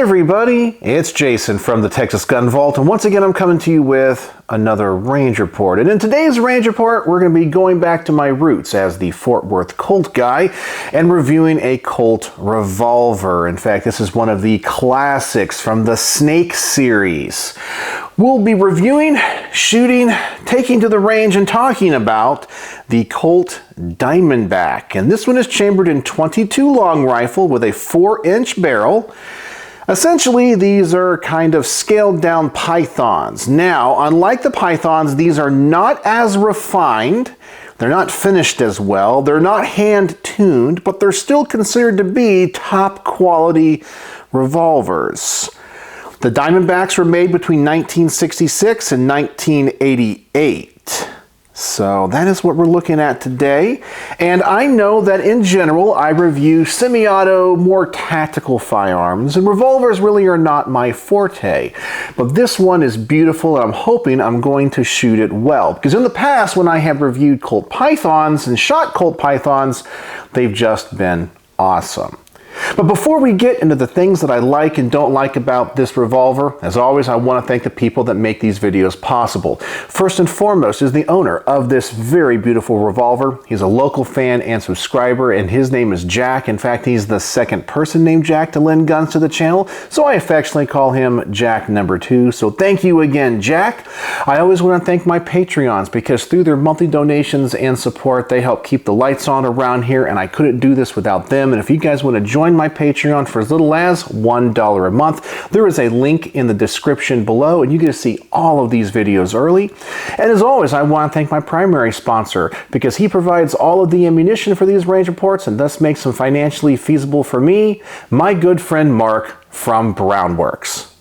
Hey everybody, it's Jason from the Texas Gun Vault, and once again I'm coming to you with another range report. And in today's range report, we're going to be going back to my roots as the Fort Worth Colt guy and reviewing a Colt Revolver. In fact, this is one of the classics from the Snake series. We'll be reviewing, shooting, taking to the range, and talking about the Colt Diamondback. And this one is chambered in .22 long rifle with a 4-inch barrel. Essentially, these are kind of scaled down pythons. Now, unlike the pythons, these are not as refined. They're not finished as well. They're not hand-tuned, but they're still considered to be top quality revolvers. The Diamondbacks were made between 1966 and 1988. So that is what we're looking at today. And I know that in general, I review semi-auto, more tactical firearms, and revolvers really are not my forte. But this one is beautiful, and I'm hoping I'm going to shoot it well. Because in the past, when I have reviewed Colt Pythons and shot Colt Pythons, they've just been awesome. But before we get into the things that I like and don't like about this revolver, as always, I want to thank the people that make these videos possible. First and foremost is the owner of this very beautiful revolver. He's a local fan and subscriber, and his name is Jack. In fact, he's the second person named Jack to lend guns to the channel, so I affectionately call him Jack number 2. So thank you again, Jack. I always want to thank my Patreons, because through their monthly donations and support, they help keep the lights on around here, and I couldn't do this without them. And if you guys want to join my Patreon for as little as $1 a month, there is a link in the description below, and you get to see all of these videos early. And as always, I want to thank my primary sponsor, because he provides all of the ammunition for these range reports and thus makes them financially feasible for me, my good friend Mark from Brownworks.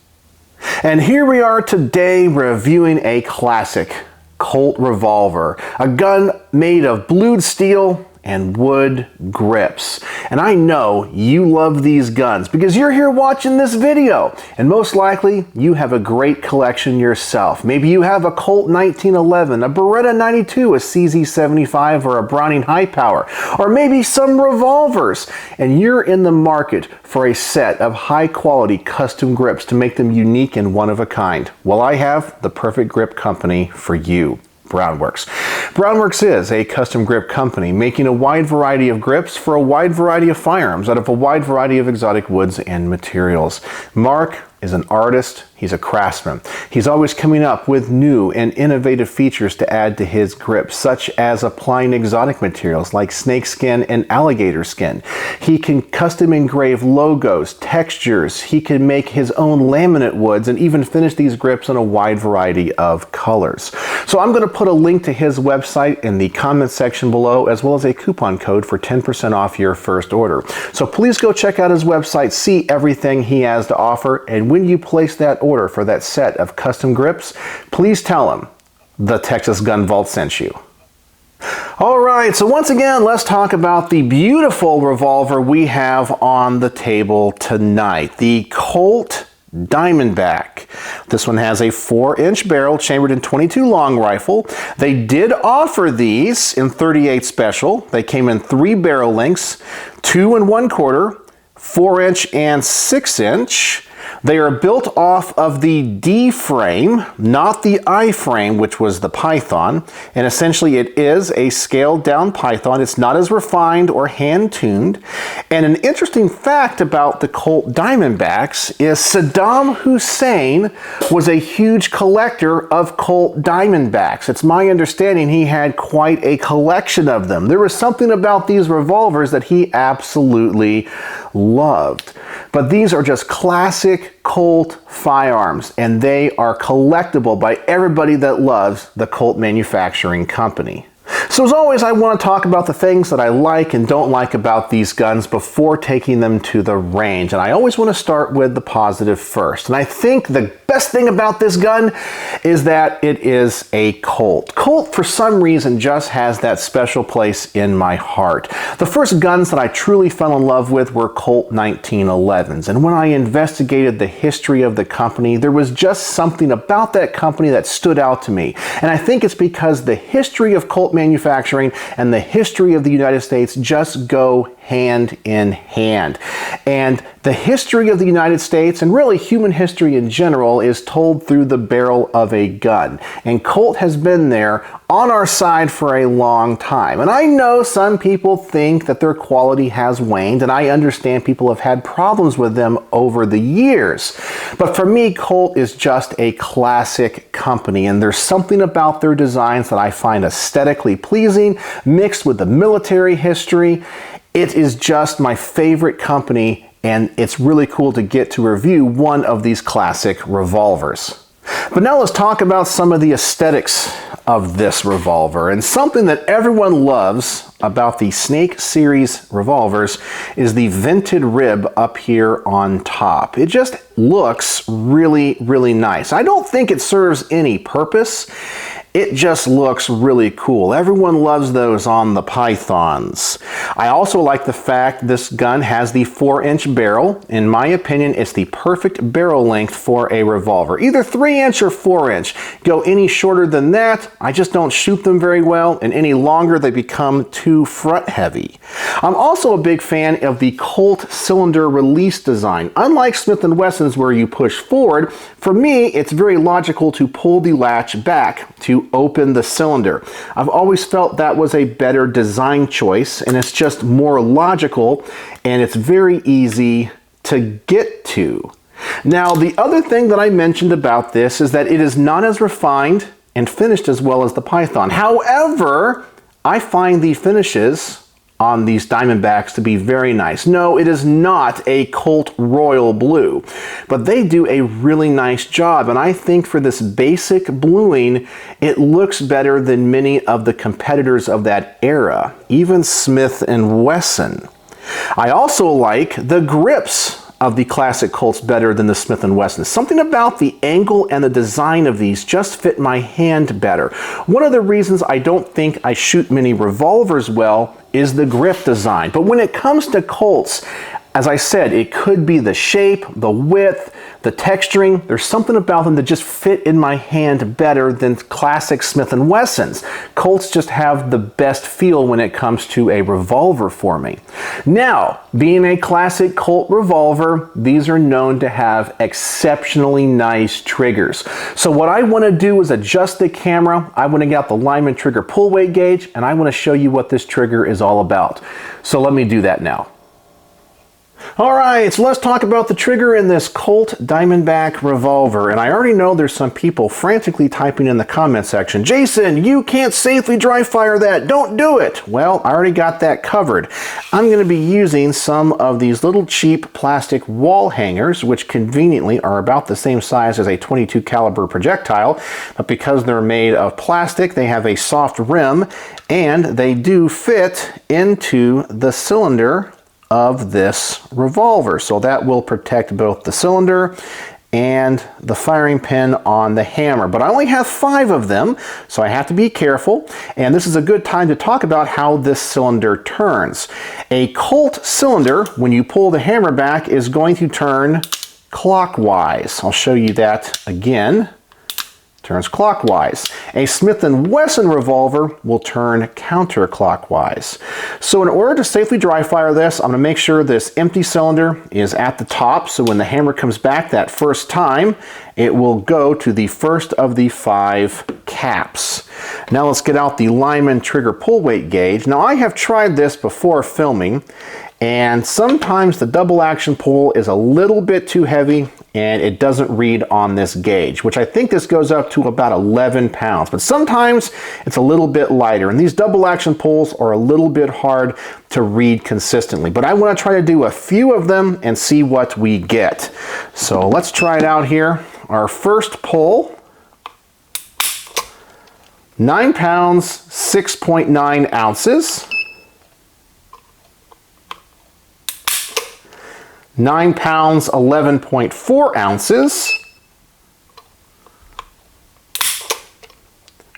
And here we are today reviewing a classic Colt Revolver, a gun made of blued steel and wood grips. And I know you love these guns because you're here watching this video, and most likely you have a great collection yourself. Maybe you have a Colt 1911, a Beretta 92, a CZ75, or a Browning High Power, or maybe some revolvers, and you're in the market for a set of high quality custom grips to make them unique and one of a kind. Well, I have the perfect grip company for you. Brownworks. Brownworks is a custom grip company making a wide variety of grips for a wide variety of firearms out of a wide variety of exotic woods and materials. Mark is an artist. He's a craftsman. He's always coming up with new and innovative features to add to his grip, such as applying exotic materials like snake skin and alligator skin. He can custom engrave logos, textures. He can make his own laminate woods and even finish these grips in a wide variety of colors. So I'm going to put a link to his website in the comment section below, as well as a coupon code for 10% off your first order. So please go check out his website, see everything he has to offer, and when you place that order for that set of custom grips, please tell him the Texas Gun Vault sent you. Alright, so once again, let's talk about the beautiful revolver we have on the table tonight, the Colt Diamondback. This one has a 4-inch barrel chambered in .22 long rifle. They did offer these in .38 special. They came in 3 barrel lengths, 2 1/4, 4-inch, and 6-inch. They are built off of the D frame, not the I frame, which was the Python. And essentially it is a scaled down Python. It's not as refined or hand tuned. And an interesting fact about the Colt Diamondbacks is Saddam Hussein was a huge collector of Colt Diamondbacks. It's my understanding he had quite a collection of them. There was something about these revolvers that he absolutely loved. But these are just classic Colt firearms, and they are collectible by everybody that loves the Colt manufacturing company. So as always, I want to talk about the things that I like and don't like about these guns before taking them to the range. And I always want to start with the positive first. And I think the best thing about this gun is that it is a Colt. Colt, for some reason, just has that special place in my heart. The first guns that I truly fell in love with were Colt 1911s. And when I investigated the history of the company, there was just something about that company that stood out to me. And I think it's because the history of Colt manufacturing and the history of the United States just go hand in hand. And The history of the United States, and really human history in general, is told through the barrel of a gun. And Colt has been there on our side for a long time. And I know some people think that their quality has waned, and I understand people have had problems with them over the years. But for me, Colt is just a classic company, and there's something about their designs that I find aesthetically pleasing, mixed with the military history. It is just my favorite company, and it's really cool to get to review one of these classic revolvers. But now let's talk about some of the aesthetics of this revolver. And something that everyone loves about the Snake series revolvers is the vented rib up here on top. It just looks really, really nice. I don't think it serves any purpose. It just looks really cool. Everyone loves those on the Pythons. I also like the fact this gun has the 4-inch barrel. In my opinion, it's the perfect barrel length for a revolver. Either 3-inch or 4-inch. Go any shorter than that, I just don't shoot them very well, and any longer they become too front heavy. I'm also a big fan of the Colt cylinder release design. Unlike Smith & Wesson's where you push forward, for me it's very logical to pull the latch back to open the cylinder. I've always felt that was a better design choice, and it's just more logical, and it's very easy to get to. Now, the other thing that I mentioned about this is that it is not as refined and finished as well as the Python. However, I find the finishes on these Diamondbacks to be very nice. No, it is not a Colt Royal Blue, but they do a really nice job, and I think for this basic bluing, it looks better than many of the competitors of that era, even Smith & Wesson. I also like the grips of the classic Colts better than the Smith & Wesson. Something about the angle and the design of these just fit my hand better. One of the reasons I don't think I shoot many revolvers well is the grip design. But when it comes to Colts, as I said, it could be the shape, the width, the texturing. There's something about them that just fit in my hand better than classic Smith & Wessons. Colts just have the best feel when it comes to a revolver for me. Now, being a classic Colt revolver, these are known to have exceptionally nice triggers. So what I want to do is adjust the camera. I want to get out the Lyman trigger pull weight gauge, and I want to show you what this trigger is all about. So let me do that now. Alright, so let's talk about the trigger in this Colt Diamondback revolver. And I already know there's some people frantically typing in the comment section, "Jason, you can't safely dry fire that, don't do it." Well, I already got that covered. I'm going to be using some of these little cheap plastic wall hangers, which conveniently are about the same size as a .22 caliber projectile, but because they're made of plastic, they have a soft rim, and they do fit into the cylinder of this revolver. So that will protect both the cylinder and the firing pin on the hammer. But I only have 5 of them, so I have to be careful. And this is a good time to talk about how this cylinder turns. A Colt cylinder, when you pull the hammer back, is going to turn clockwise. I'll show you that again. Turns clockwise. A Smith & Wesson revolver will turn counterclockwise. So in order to safely dry fire this, I'm going to make sure this empty cylinder is at the top, so when the hammer comes back that first time, it will go to the first of the 5 caps. Now let's get out the Lyman trigger pull weight gauge. Now I have tried this before filming, and sometimes the double action pull is a little bit too heavy and it doesn't read on this gauge, which I think this goes up to about 11 pounds. But sometimes it's a little bit lighter, and these double action pulls are a little bit hard to read consistently. But I want to try to do a few of them and see what we get. So let's try it out here. Our first pull, 9 pounds, 6.9 ounces. 9 pounds, 11.4 ounces.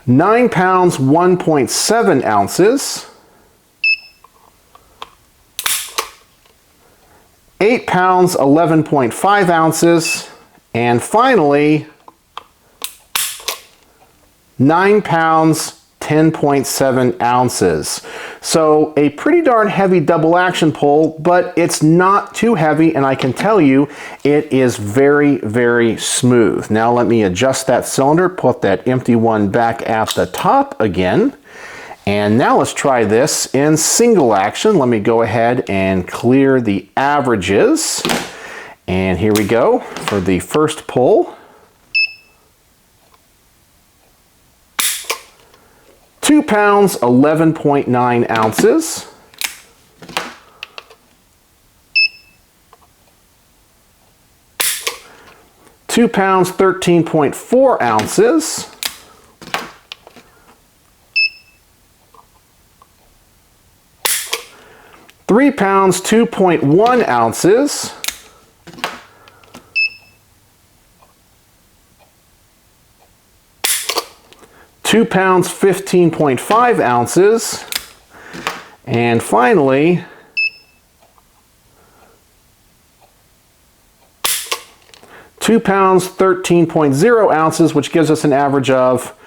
9 pounds, 1.7 ounces. 8 pounds, 11.5 ounces. And finally, 9 pounds, 10.7 ounces. So a pretty darn heavy double action pull, but it's not too heavy, and I can tell you it is very, very smooth. Now let me adjust that cylinder, put that empty one back at the top again. And now let's try this in single action. Let me go ahead and clear the averages. And here we go for the first pull. 2 pounds, 11.9 ounces. Two pounds, 13.4 ounces. 3 pounds, 2.1 ounces. 2 pounds, 15.5 ounces. And finally, 2 pounds, 13.0 ounces, which gives us an average of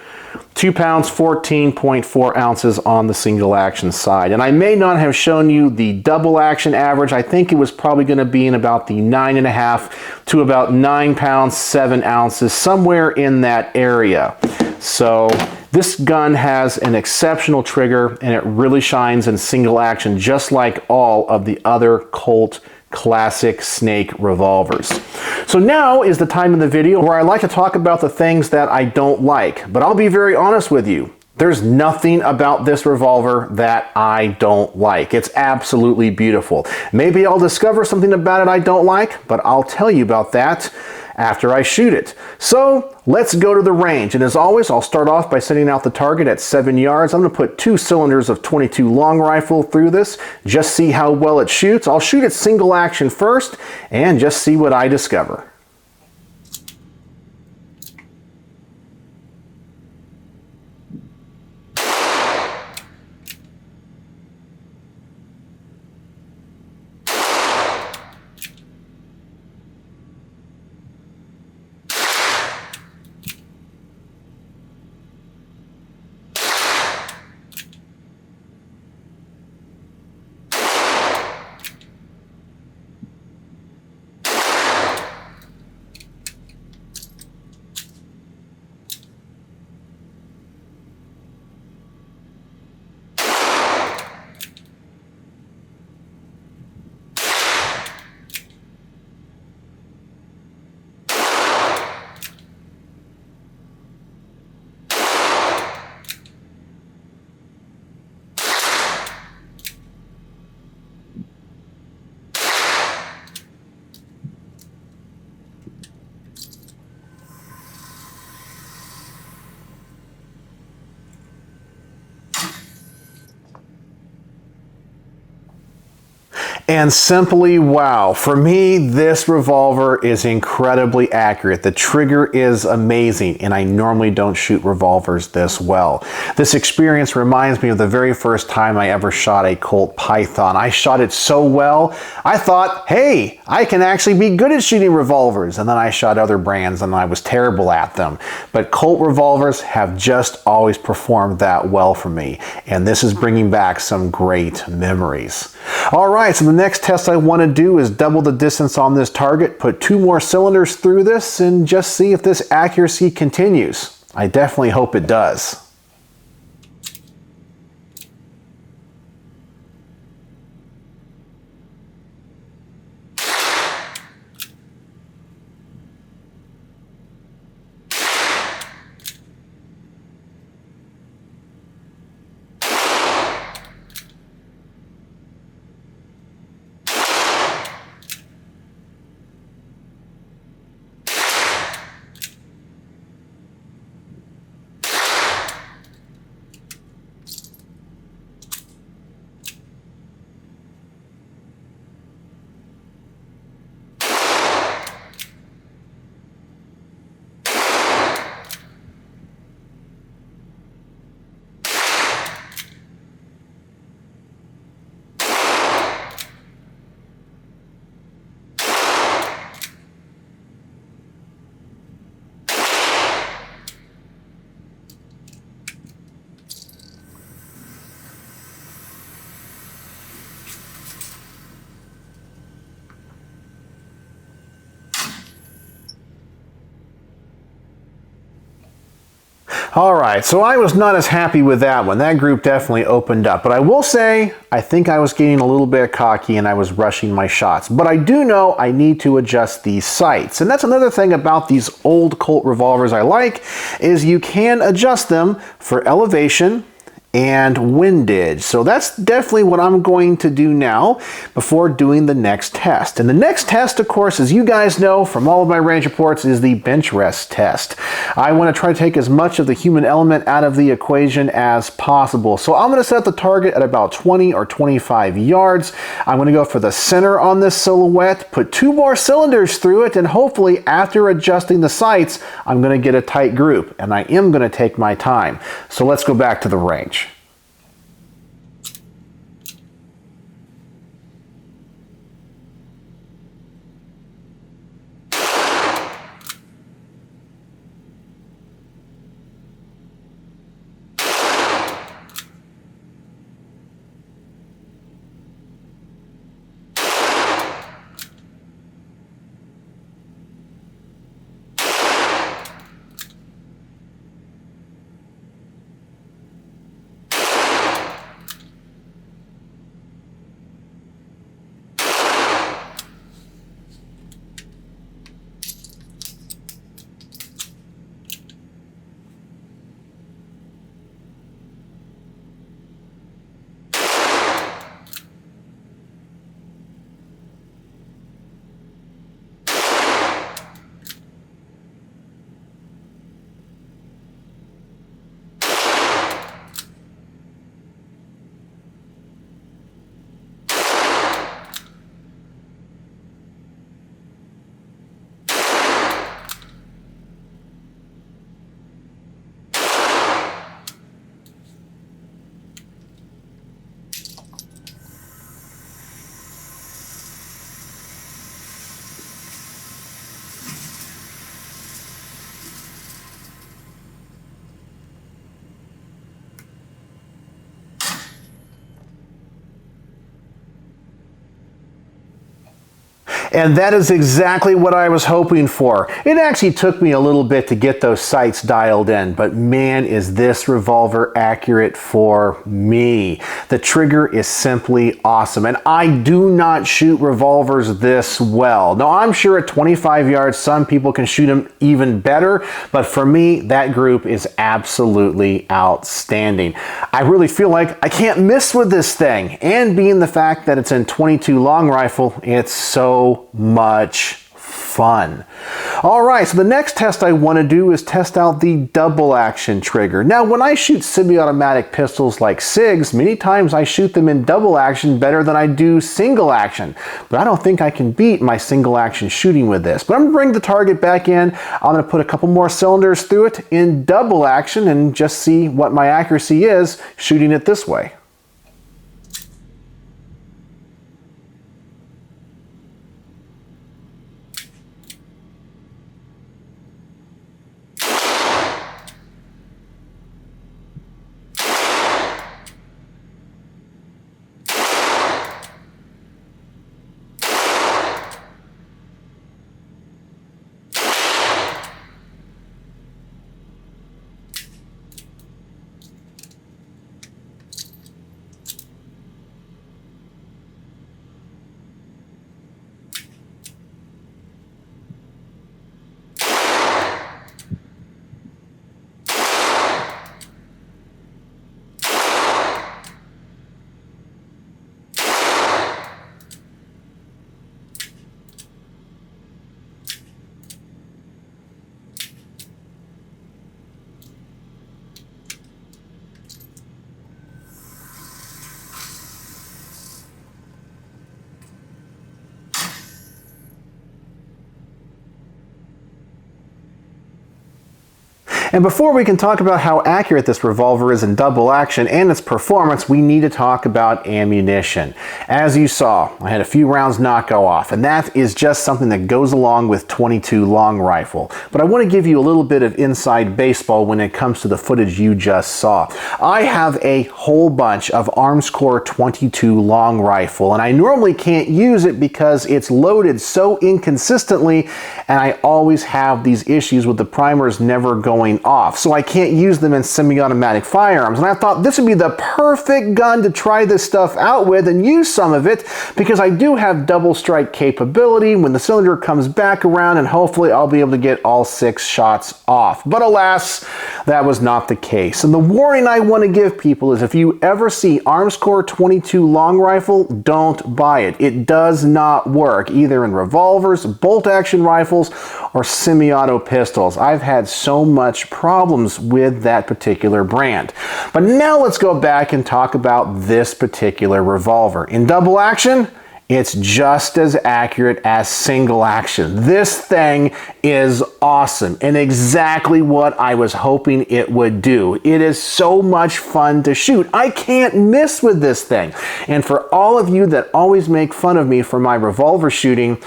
2 pounds, 14.4 ounces on the single action side. And I may not have shown you the double action average. I think it was probably going to be in about the 9.5 to about 9 pounds, 7 ounces, somewhere in that area. So this gun has an exceptional trigger, and it really shines in single action, just like all of the other Colt classic snake revolvers. So now is the time in the video where I like to talk about the things that I don't like, but I'll be very honest with you. There's nothing about this revolver that I don't like. It's absolutely beautiful. Maybe I'll discover something about it I don't like, but I'll tell you about that after I shoot it. So let's go to the range. And as always, I'll start off by setting out the target at 7 yards. I'm going to put 2 cylinders of .22 long rifle through this, just see how well it shoots. I'll shoot it single action first and just see what I discover. And simply wow. For me, this revolver is incredibly accurate. The trigger is amazing, and I normally don't shoot revolvers this well. This experience reminds me of the very first time I ever shot a Colt Python. I shot it so well, I thought, hey, I can actually be good at shooting revolvers. And then I shot other brands and I was terrible at them. But Colt revolvers have just always performed that well for me. And this is bringing back some great memories. All right, so the next test I want to do is double the distance on this target, put 2 more cylinders through this, and just see if this accuracy continues. I definitely hope it does. All right, so I was not as happy with that one. That group definitely opened up. But I will say, I think I was getting a little bit cocky and I was rushing my shots. But I do know I need to adjust these sights. And that's another thing about these old Colt revolvers I like, is you can adjust them for elevation and windage. So that's definitely what I'm going to do now before doing the next test. And the next test, of course, as you guys know from all of my range reports, is the bench rest test. I want to try to take as much of the human element out of the equation as possible. So I'm going to set the target at about 20 or 25 yards. I'm going to go for the center on this silhouette, put 2 more cylinders through it, and hopefully after adjusting the sights, I'm going to get a tight group. And I am going to take my time. So let's go back to the range. And that is exactly what I was hoping for. It actually took me a little bit to get those sights dialed in, but man, is this revolver accurate for me. The trigger is simply awesome, and I do not shoot revolvers this well. Now, I'm sure at 25 yards, some people can shoot them even better, but for me, that group is absolutely outstanding. I really feel like I can't miss with this thing, and being the fact that it's in 22 long rifle, it's so much fun. All right, so the next test I want to do is test out the double action trigger. Now, when I shoot semi-automatic pistols like SIGs, many times I shoot them in double action better than I do single action. But I don't think I can beat my single action shooting with this. But I'm going to bring the target back in. I'm going to put a couple more cylinders through it in double action and just see what my accuracy is shooting it this way. And before we can talk about how accurate this revolver is in double action and its performance, we need to talk about ammunition. As you saw, I had a few rounds not go off, and that is just something that goes along with 22 long rifle. But I want to give you a little bit of inside baseball when it comes to the footage you just saw. I have a whole bunch of Armscore 22 long rifle, and I normally can't use it because it's loaded so inconsistently, and I always have these issues with the primers never going off, so I can't use them in semi-automatic firearms. And I thought this would be the perfect gun to try this stuff out with and use some of it, because I do have double strike capability when the cylinder comes back around, and hopefully I'll be able to get all 6 shots off. But alas, that was not the case. And the warning I want to give people is, if you ever see Armscore 22 long rifle, don't buy it. It does not work, either in revolvers, bolt-action rifles, or semi-auto pistols. I've had so much problems with that particular brand. But now let's go back and talk about this particular revolver. In double action, it's just as accurate as single action. This thing is awesome and exactly what I was hoping it would do. It is so much fun to shoot. I can't miss with this thing. And for all of you that always make fun of me for my revolver shooting,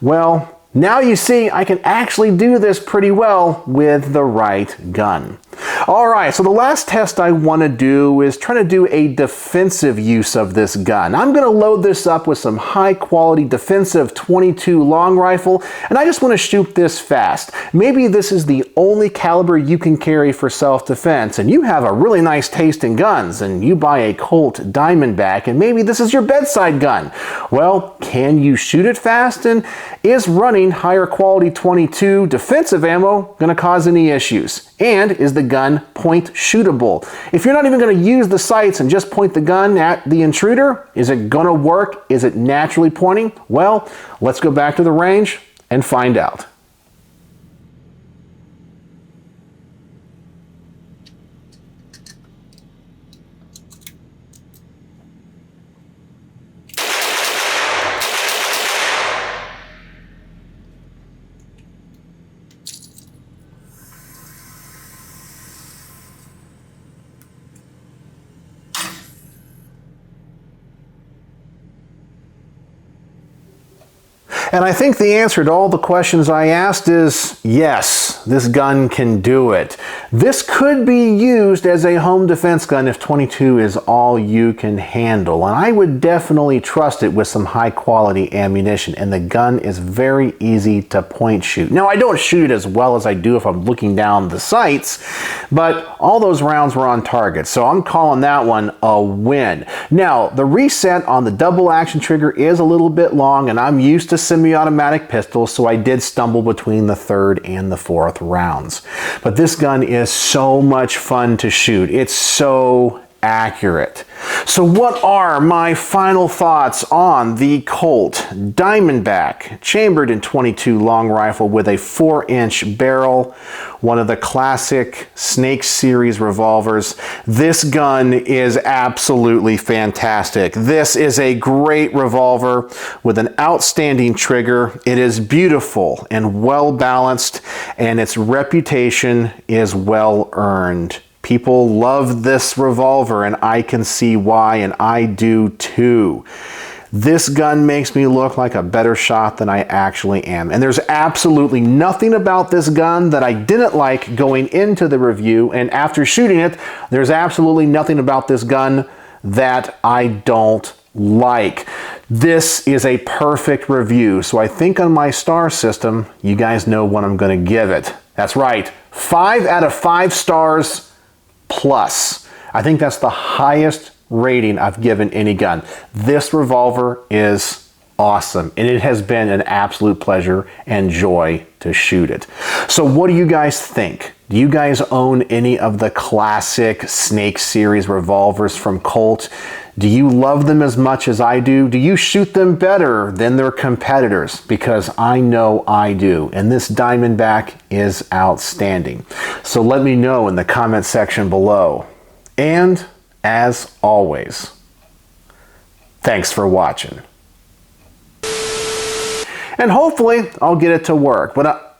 well, now you see I can actually do this pretty well with the right gun. Alright, so the last test I want to do is try to do a defensive use of this gun. I'm going to load this up with some high quality defensive 22 long rifle, and I just want to shoot this fast. Maybe this is the only caliber you can carry for self-defense, and you have a really nice taste in guns, and you buy a Colt Diamondback, and maybe this is your bedside gun. Well, can you shoot it fast, and is running higher quality 22 defensive ammo going to cause any issues? And is the gun point shootable? If you're not even going to use the sights and just point the gun at the intruder, is it going to work? Is it naturally pointing? Well, let's go back to the range and find out. And I think the answer to all the questions I asked is yes, this gun can do it. This could be used as a home defense gun if 22 is all you can handle. And I would definitely trust it with some high quality ammunition. And the gun is very easy to point shoot. Now, I don't shoot it as well as I do if I'm looking down the sights, but all those rounds were on target. So I'm calling that one a win. Now, the reset on the double action trigger is a little bit long, and I'm used to semi-automatic pistols, so I did stumble between the 3rd and the 4th rounds. But this gun is so much fun to shoot. It's so accurate. So what are my final thoughts on the Colt Diamondback chambered in 22 long rifle with a 4-inch barrel, one of the classic Snake series revolvers? This gun is absolutely fantastic. This is a great revolver with an outstanding trigger. It is beautiful and well balanced, and its reputation is well earned. People love this revolver, and I can see why, and I do too. This gun makes me look like a better shot than I actually am. And there's absolutely nothing about this gun that I didn't like going into the review, and after shooting it, there's absolutely nothing about this gun that I don't like. This is a perfect review, so I think on my star system, you guys know what I'm going to give it. That's right, 5 out of 5 stars plus. I think that's the highest rating I've given any gun. This revolver is awesome, and it has been an absolute pleasure and joy to shoot it. So what do you guys think? Do you guys own any of the classic Snake series revolvers from Colt? Do you love them as much as I do? Do you shoot them better than their competitors? Because I know I do, and this Diamondback is outstanding. So let me know in the comment section below. And as always, thanks for watching. And hopefully I'll get it to work, but